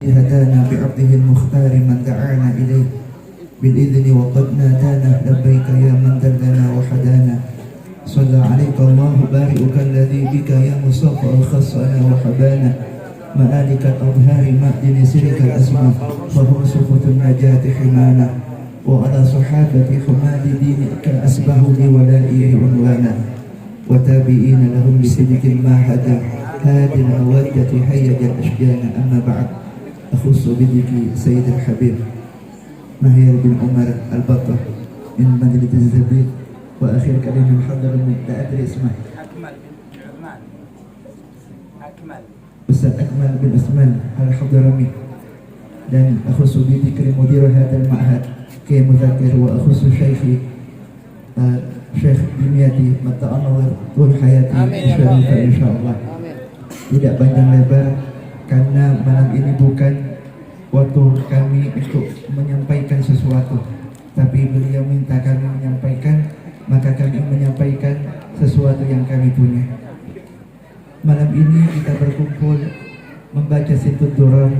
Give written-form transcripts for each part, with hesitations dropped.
هدانا بعبده المختار من دعانا إليه بالإذن وقد نادانا لبيك يا من دلنا وحدانا صلى عليك الله بارئك الذي بك يا مصطفى خصنا وحبانا مآلك الأظهار مأدن سرك الأسمى فهم صفة النجاة حمانا وعلى صحابة حمال دينك أسبه لولائه عنوانا وتابعين لهم بصدق ما هدى هادي المودة هيج الأشجان. أما بعد، أخص بذكر سيد الحبيب مهير بن عمر البطة من مجلة الزبير، وأخير كلمة محضر من لا أدري اسمه أستاذ أكمل بن عثمان الحضرمي. dan أخص بذكر مدير هذا المعهد كمذكر، وأخص شيخي Syekh Dimyati mata Allah طول حياتي insyaallah. Tidak panjang lebar karena malam ini bukan waktu kami untuk menyampaikan sesuatu, tapi beliau minta kami menyampaikan, maka kami menyampaikan sesuatu yang kami punya. Malam ini kita berkumpul membaca Situd Durar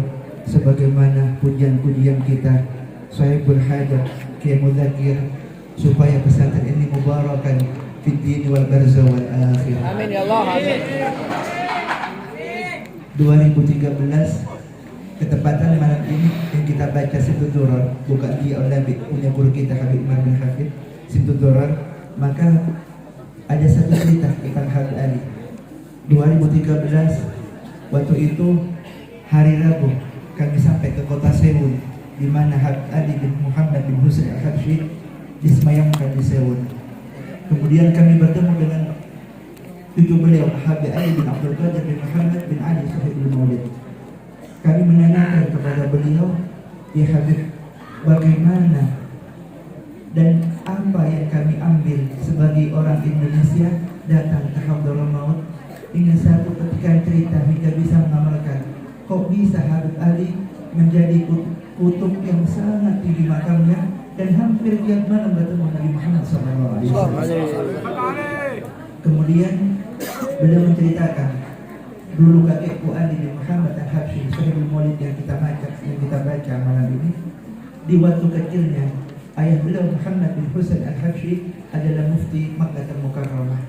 sebagaimana pujian-pujian kita Sahibul Hajat Kiai Mudzakir, supaya pesantren ini mubarakan fid din wal barza wal akhir. Amin ya Allah, amin. 2013 ketepatan malam ini yang kita baca Situd Durar, bukan dia oleh punya guru kita Habib Umar bin Hafid Situd Durar, maka ada satu cerita tentang Habib Ali. 2013 waktu itu hari Rabu kami sampai ke kota Seoul, di mana Habib Ali bin Muhammad bin Husain Al-Habsyi disemayamkan di Seoul. Kemudian kami bertemu dengan cucu beliau Habib Ali bin Abdul Qadir bin Muhammad bin Ali Sahibul Maulid. Kami menanyakan kepada beliau, ya Habib, bagaimana dan apa yang kami ambil sebagai orang Indonesia datang ke Hadratul Maut dengan satu petikan cerita hingga bisa mengamalkan. Kok bisa Habib Ali menjadi kutub yang sangat tinggi makamnya dan hampir tiap malam bertemu Nabi Muhammad SAW. Kemudian beliau menceritakan, dulu kakekku Ali bin Muhammad Al-Habsyi Sahibul Maulid yang kita baca malam ini, di waktu kecilnya ayah beliau Muhammad bin Husain Al-Habsyi adalah mufti Makkah Al-Mukarramah,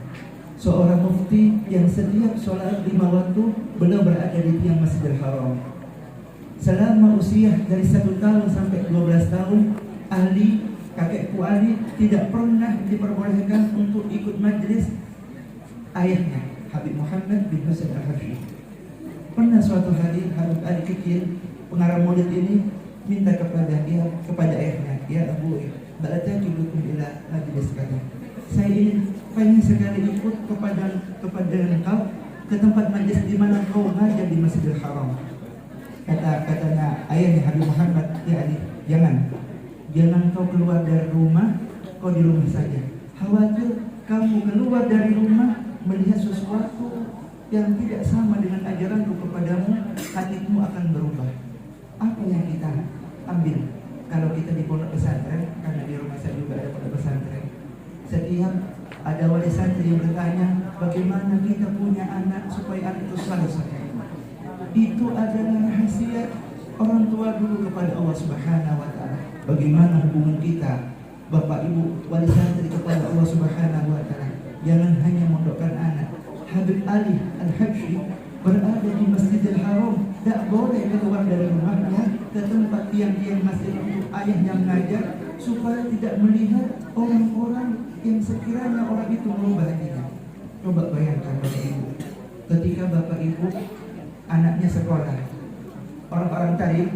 seorang mufti yang setiap sholat 5 waktu beliau berada di tiang Masjidil Haram. Selama usia dari 1 tahun sampai 12 tahun, Ali, kakekku Ali tidak pernah diperbolehkan untuk ikut majlis ayahnya Habib Muhammad bin Husain Al-Habsyi. Pernah suatu hari Habib Ali kecil, pengarang maulid ini, minta kepada ayahnya, ya Abu, balataki bikum ila majlis kami. Saya ingin sekali ikut kepada engkau ke tempat majlis di mana engkau ngajar di Masjidil Haram. Katanya ayahnya Habib Muhammad, ya Ali, jangan kau keluar dari rumah, kau di rumah saja. Khawatir kamu keluar dari rumah melihat sesuatu yang tidak sama dengan ajaranku kepadamu, hatimu akan berubah. Apa yang kita ambil kalau kita di pondok pesantren, karena di rumah saya juga ada pondok pesantren, setiap ada wali santri yang bertanya bagaimana kita punya anak supaya anak itu saleh. Itu adalah rahasia orang tua dulu kepada Allah Subhanahu wa Ta'ala. Bagaimana hubungan kita Bapak Ibu wali santri kepada Allah Subhanahu wa Ta'ala. Jangan hanya mondokkan anak. Habib Ali Al-Habsyi berada di Masjidil Haram, tak boleh keluar dari rumahnya ke tempat tiang-tiang masjid untuk ayahnya mengajar, supaya tidak melihat orang-orang yang sekiranya orang itu merubah hatinya. Coba bayangkan Bapak Ibu, ketika Bapak Ibu anaknya sekolah, orang-orang tarim,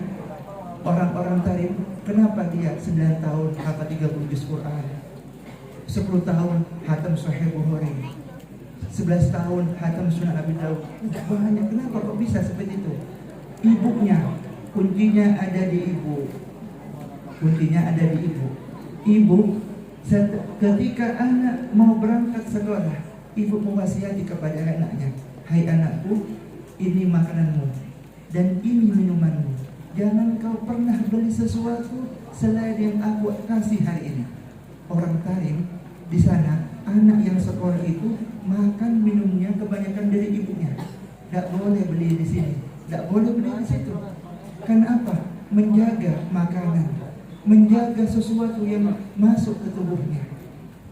kenapa dia 9 tahun hafal 30 juz Quran, 10 tahun hatam Sahih Bukhari, 11 tahun hatam Sunan Abi Dawud? Banyak. Kenapa kok bisa seperti itu? Ibunya, kuncinya ada di ibu. Ibu ketika anak mau berangkat sekolah, ibu mewasiati kepada anaknya, hai anakku, ini makananmu dan ini minumanmu. Jangan kau pernah beli sesuatu selain yang aku kasih hari ini. Orang tarim di sana, anak yang sekolah itu makan minumnya kebanyakan dari ibunya. Tidak boleh beli di sini, tidak boleh beli di situ. Karena apa? Menjaga makanan, menjaga sesuatu yang masuk ke tubuhnya.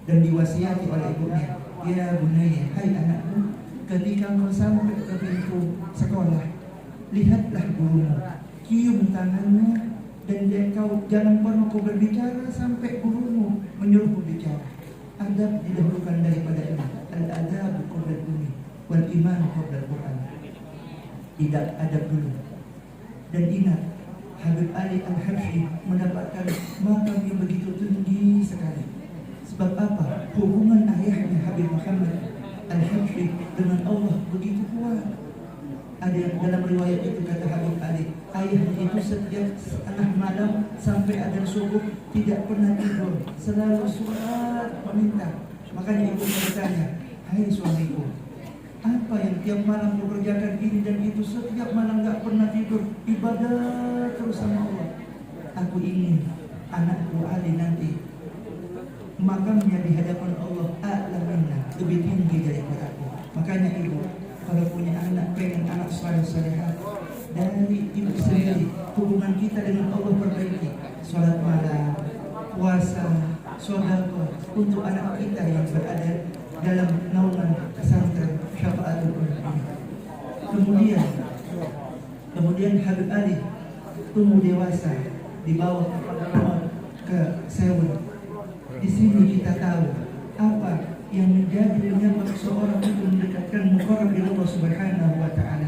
Dan diwasiati oleh ibunya, ya bunaya, hai anakku, ketika kau sampai ke pintu sekolah, lihatlah gurumu, cium tangannya, dan kau jangan pernah kau berbicara sampai gurumu menyuruh berbicara. Adab didahulukan daripada ini. Al-adab qabla al-ilmi wal iman qabla al-Quran. Tidak adab dulu. Dan ingat, Habib Ali Al-Habsyi mendapatkan makam yang begitu tinggi sekali. Sebab apa? Hubungan ayahnya Habib Muhammad Al-Habsyi dengan Allah begitu kuat. Ada yang dalam riwayat itu kata Habib Ali, ayahnya itu setiap setengah malam sampai adzan subuh tidak pernah tidur, selalu sholat meminta. Makanya ibu bertanya, hai suamiku, apa yang tiap malam kau kerjakan ini dan itu, setiap malam gak pernah tidur, ibadah terus sama Allah. Aku ingin anakku Ali nanti makamnya di hadapan Allah a'la minna, lebih tinggi daripada aku. Makanya ibu, kalau punya anak, pengen anak saleh-salehah, dari ibu sendiri hubungan kita dengan Allah perbaiki. Sholat malam, puasa, sedekah untuk anak kita yang berada dalam naungan pesantren Syafaatul Ulama. Kemudian Habib Ali tumbuh dewasa, dibawa ke Seoul. Di sini kita tahu apa yang menjadi penyebab seorang itu mendekatkan muqarrab ila Allah Subhanahu wa taala.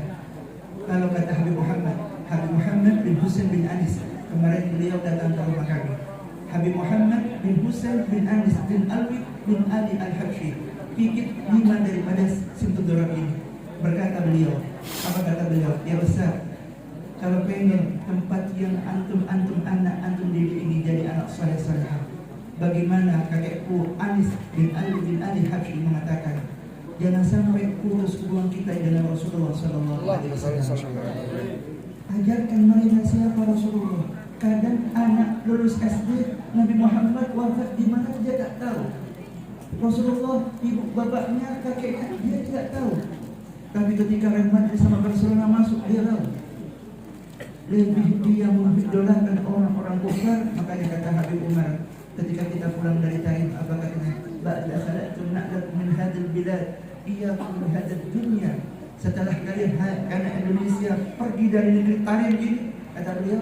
Kalau kata Habib Muhammad bin Husain bin Anis, kemarin beliau datang ke rumah kami. Habib Muhammad bin Husain bin Anis bin Alwi bin Ali Al-Habsyi, pikit 5 daripada Simtudurar ini. Berkata beliau, apa kata beliau? Ya besar, kalau pengen tempat yang antum anak antum didik ini jadi anak saleh-salehah, bagaimana kakekku Anis bin Ali bin Ali Habsyi mengatakan, jangan sampai putus hubungan kita dengan Rasulullah Sallallahu Alaihi Wasallam. Ajarkan mereka siapa Rasulullah. Kadang anak lulus SD, Nabi Muhammad wafat di mana dia tak tahu. Rasulullah, ibu bapaknya, kakeknya dia tidak tahu. Tapi ketika Real Madrid sama Barcelona masuk, dia tahu. Lebih dia mengidolakan orang-orang kufar. Makanya kata Habib Umar, ketika kita pulang dari Taif, apa katanya? Ba'da khalaqtum na'lakum min hadzal bilad iyyakum min hadzal dunya. Setelah kalian anak Indonesia pergi dari negeri Tarim ini, kata beliau,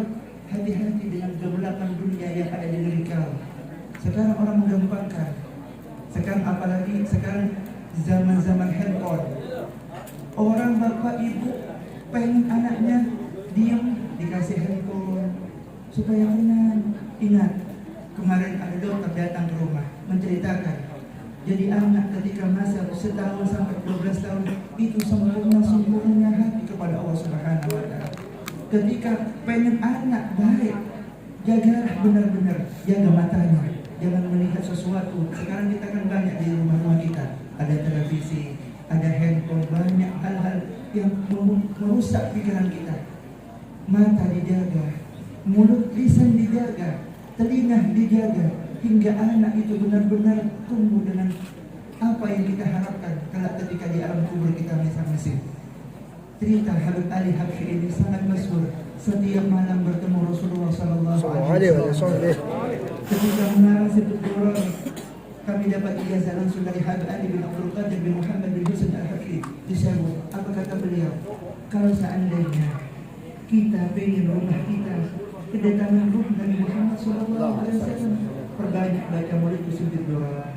hati-hati dengan kegelapan dunia yang ada di negeri kau. Sekarang orang menggampangkan. Sekarang apalagi sekarang zaman-zaman handphone. Orang bapak ibu pengen anaknya diam, dikasih handphone supaya tenang. Ingat, kemarin ada dokter datang ke rumah menceritakan, jadi anak ketika masa setahun sampai 12 tahun itu sempurna hati kepada Allah Subhanahu wa taala. Ketika pengen anak baik, jagalah benar-benar, jaga matanya, jangan melihat sesuatu. Sekarang kita kan banyak di rumah-rumah kita, ada televisi, ada handphone, banyak hal-hal yang merusak pikiran kita. Mata dijaga, mulut lisan dijaga, telinga dijaga, hingga anak itu benar-benar tumbuh dengan apa yang kita harapkan kelak ketika di alam kubur kita masing-masing. Cerita Habib Ali Habsyi ini sangat masyhur. Setiap malam bertemu Rasulullah Sallallahu Alaihi Wasallam. Ketika mengarang Simtudurar, kami dapat ijazah langsung dari Habib Ali bin Abdul Qadir bin Muhammad bin Husain Al-Habsyi di Seoul. Apa kata beliau? Kalau seandainya kita pengen rumah kita kedatangan ruh Nabi Muhammad Sallallahu Alaihi Wasallam, perbanyak baca maulid Simtudurar.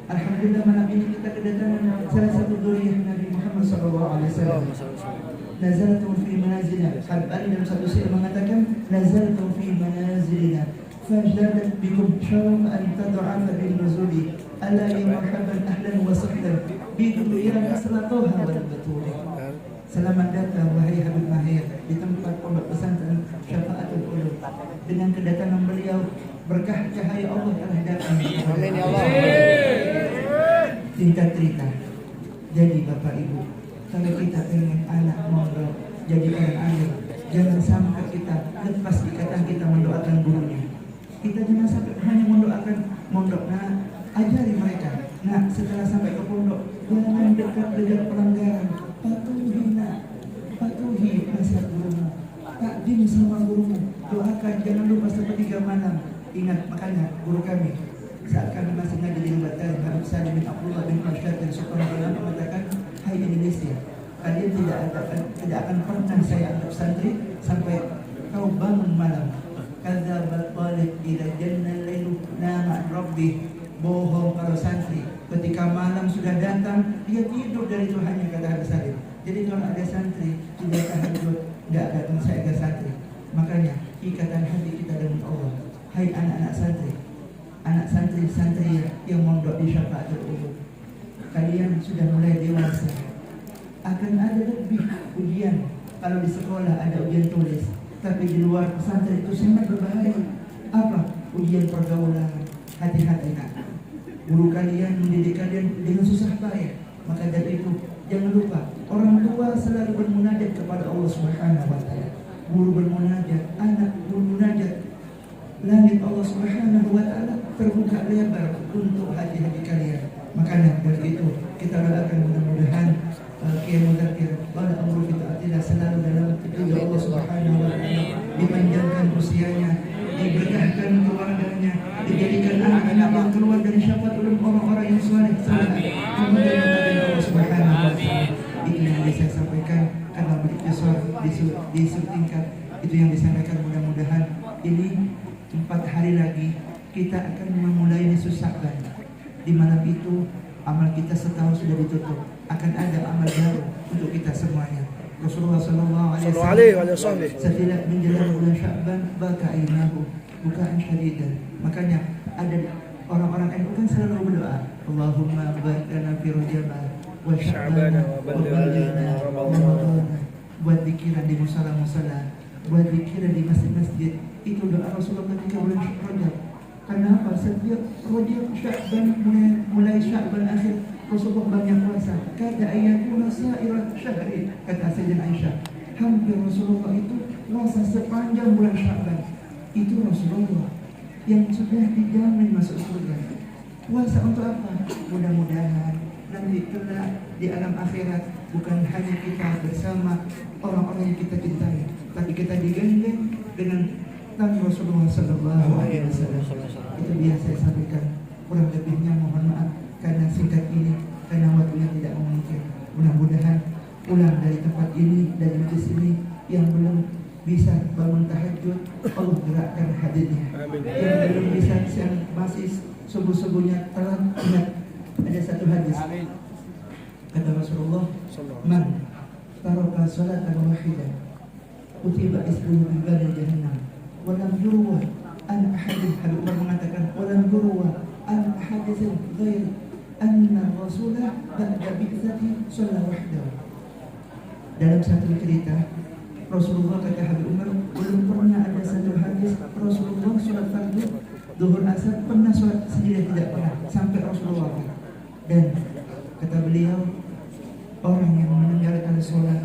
Alhamdulillah malam ini kita kedatangan salah satu dzurriyyah Nabi Muhammad Sallallahu Alaihi Wasallam. Nazaltum fi manazilina. Habib Ali dalam satu syair mengatakan, nazaltum fi manazilina fajdadat bikum syaraf an tad'afa bin nuzuli ala ya marhaban ahlan wa sahlan biduyana salatuha wal batuli. Selamat datang wahai Habib Mahir di tempat pondok pesantren Syafaatul Ulum. Dengan kedatangan beliau, berkah cahaya Allah telah datang. Amin ya Allah. Singkat cerita, jadi Bapak Ibu, kalau kita ingin anak mondok jadi orang alim, jangan sampai kita lepas ikatan kita mendoakan gurunya. Kita jangan sampai hanya mendoakan mondok. Nah, ajari mereka. Nah, setelah sampai ke pondok, jangan dekat dengan pelanggaran. Patuhi nasihat gurumu. Takdim sama gurumu, doakan, jangan lupa sepertiga malam. Ingat, makanya guru kami saat kami masih ngaji di Batam, Habib Salim bin Abdullah bin Rashad dan Sultan mengatakan, hai Indonesia, kalian tidak akan pernah saya anggap santri sampai kau bangun malam. Kadzdzaba talib ila jannal lailu nama rabbih. Bohong kalau santri ketika malam sudah datang dia tidur dari Tuhannya, kata Habib Salim. Jadi kalau ada santri tidak tahajud, enggak akan saya ada santri. Makanya ikatan hati kita dengan Allah. Hai anak-anak santri yang mondok di Syafaatul Ulum, kalian sudah mulai dewasa. Akan ada lebih ujian. Kalau di sekolah ada ujian tulis, tapi di luar pesantren itu sangat berbahaya. Apa? Ujian pergaulan. Hati-hati nak. Guru kalian mendidik kalian dengan susah payah. Maka dari itu jangan lupa, orang tua selalu bermunajat kepada Allah Subhanahu wa taala. Guru bermunajat, anak bermunajat. Langit Allah Subhanahu wa taala terbuka lebar untuk hati-hati kalian. Makanya dari itu kita doakan mudah-mudahan Kiai Mudzakir pada umur kita tidak selalu dalam ridha Allah Subhanahu wa taala, dipanjangkan usianya, diberkahkan keluarganya, dijadikan anak-anak yang keluar dari syafaat orang-orang yang saleh kemudian Allah Subhanahu wa taala. Itu yang bisa saya sampaikan karena disingkat itu yang disampaikan. Mudah-mudahan ini 4 hari lagi kita akan memulai nisfu Sya'ban. Di malam itu amal kita setahun sudah ditutup. Akan ada amal baru untuk kita semuanya. Rasulullah sallallahu alaihi wasallam setiap menjelang bulan Sya'ban baka ainahu bukaan syadidan. Makanya ada orang-orang NU kan selalu berdoa, Allahumma barik fi Rajab wa Sya'ban wa ballighna Ramadan. Buat pikiran di musala-musala, buat pikiran di masjid-masjid. Itu doa Rasulullah ketika bulan Rajab. Kenapa? Setiap Rajab Sya'ban mulai Sya'ban akhir Rasulullah banyak puasa. Kada ayatuna sa'irat syahri, kata Sayyidah Aisyah. Hampir Rasulullah itu puasa sepanjang bulan Sya'ban. Itu Rasulullah yang sudah dijamin masuk surga. Puasa untuk apa? Mudah-mudahan nanti kelak di alam akhirat bukan hanya kita bersama orang-orang yang kita cintai, tapi kita digandeng dengan Nabi Rasulullah sallallahu alaihi wasallam. Itu dia saya sampaikan. Kurang lebihnya mohon maaf karena singkat ini, karena waktunya tidak memungkinkan. Mudah-mudahan pulang dari tempat ini, dari majlis ini, yang belum bisa bangun tahajud, Allah gerakkan hadirnya. Yang belum bisa, yang masih subuh-subuhnya telat, ingat ada satu hadis. Kata Rasulullah, man taraka salatan wahidah kutiba ismuhu bi bari jahannam walam yurwa an ahadin. Habib Umar mengatakan walam yurwa an ahadin ghair anna rasulah ba'da bi'tsati shalla wahdahu. Dalam satu cerita Rasulullah, kata Habib Umar, belum pernah ada satu hadis Rasulullah sholat fardu zuhur asar pernah sholat sendiri, tidak pernah sampai Rasulullah. Dan kata beliau, orang yang meninggalkan sholat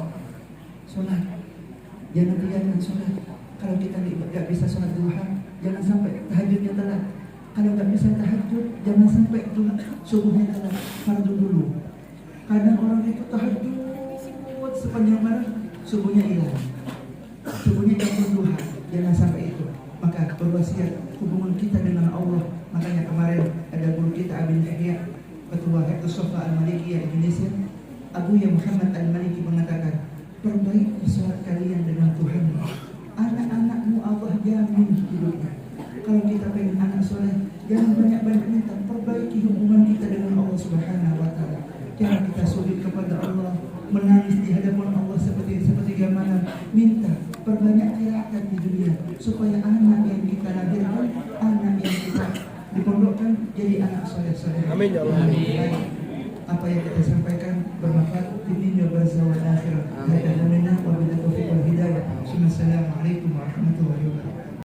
jangan tinggalkan sholat. Kalau kita tidak bisa sholat duha, jangan sampai tahajudnya telat. Kalau nggak bisa tahajud, jangan sampai itu subuhnya telat. Fardu dulu. Kadang orang itu tahajud sepanjang malam, subuhnya hilang. Subuhnya jam duha, jangan sampai itu. Maka berwasiat hubungan kita dengan Allah. Makanya kemarin ada guru kita Abin Yahya, Ketua Hifdzus Shafa Al-Malikiyah Indonesia, Abu Ya Muhammad Al-Maliki mengatakan, perbaiki sholat kalian dengan Tuhan. Anak-anakmu Allah jamin hidupnya. Kalau kita pengen anak soleh, jangan banyak-banyak minta. Perbaiki hubungan kita dengan Allah Subhanahu wa taala. Jangan kita sujud kepada Allah, menangis di hadapan Allah seperti malam. Minta perbanyak kirakat di dunia supaya anak yang kita lahirkan, anak yang kita dipondokkan jadi anak soleh-soleh. Amin ya Allah. Apa yang kita